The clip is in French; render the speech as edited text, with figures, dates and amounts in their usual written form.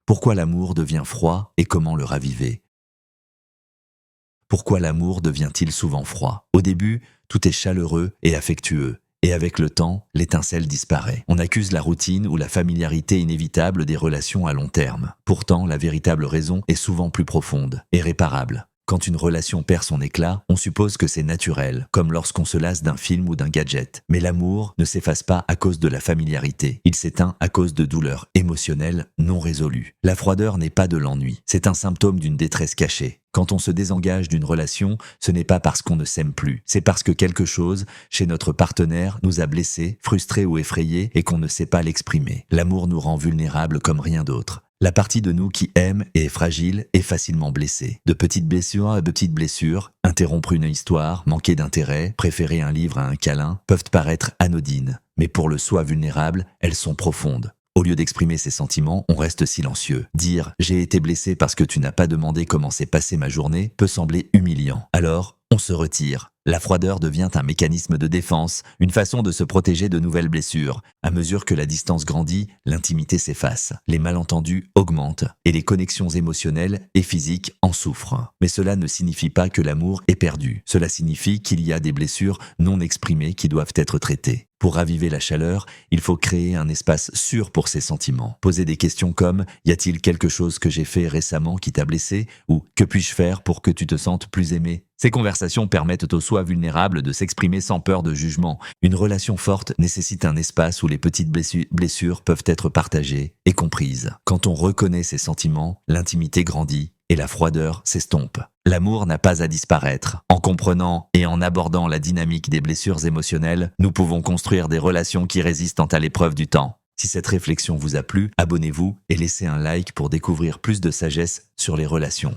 Pourquoi l'amour devient froid et comment le raviver? Pourquoi l'amour devient-il souvent froid? Au début, tout est chaleureux et affectueux. Et avec le temps, l'étincelle disparaît. On accuse la routine ou la familiarité inévitable des relations à long terme. Pourtant, la véritable raison est souvent plus profonde et réparable. Quand une relation perd son éclat, on suppose que c'est naturel, comme lorsqu'on se lasse d'un film ou d'un gadget. Mais l'amour ne s'efface pas à cause de la familiarité. Il s'éteint à cause de douleurs émotionnelles non résolues. La froideur n'est pas de l'ennui, c'est un symptôme d'une détresse cachée. Quand on se désengage d'une relation, ce n'est pas parce qu'on ne s'aime plus, c'est parce que quelque chose, chez notre partenaire, nous a blessés, frustrés ou effrayés et qu'on ne sait pas l'exprimer. L'amour nous rend vulnérables comme rien d'autre. La partie de nous qui aime et est fragile est facilement blessée. De petites blessures à de petites blessures, interrompre une histoire, manquer d'intérêt, préférer un livre à un câlin, peuvent paraître anodines. Mais pour le soi vulnérable, elles sont profondes. Au lieu d'exprimer ses sentiments, on reste silencieux. Dire « j'ai été blessé parce que tu n'as pas demandé comment s'est passée ma journée » peut sembler humiliant. Alors, on se retire. La froideur devient un mécanisme de défense, une façon de se protéger de nouvelles blessures. À mesure que la distance grandit, l'intimité s'efface, les malentendus augmentent et les connexions émotionnelles et physiques en souffrent. Mais cela ne signifie pas que l'amour est perdu. Cela signifie qu'il y a des blessures non exprimées qui doivent être traitées. Pour raviver la chaleur, il faut créer un espace sûr pour ces sentiments. Poser des questions comme « Y a-t-il quelque chose que j'ai fait récemment qui t'a blessé ?» ou « Que puis-je faire pour que tu te sentes plus aimé ?» Ces conversations permettent au soi vulnérable de s'exprimer sans peur de jugement. Une relation forte nécessite un espace où les petites blessures peuvent être partagées et comprises. Quand on reconnaît ses sentiments, l'intimité grandit et la froideur s'estompe. L'amour n'a pas à disparaître. En comprenant et en abordant la dynamique des blessures émotionnelles, nous pouvons construire des relations qui résistent à l'épreuve du temps. Si cette réflexion vous a plu, abonnez-vous et laissez un like pour découvrir plus de sagesse sur les relations.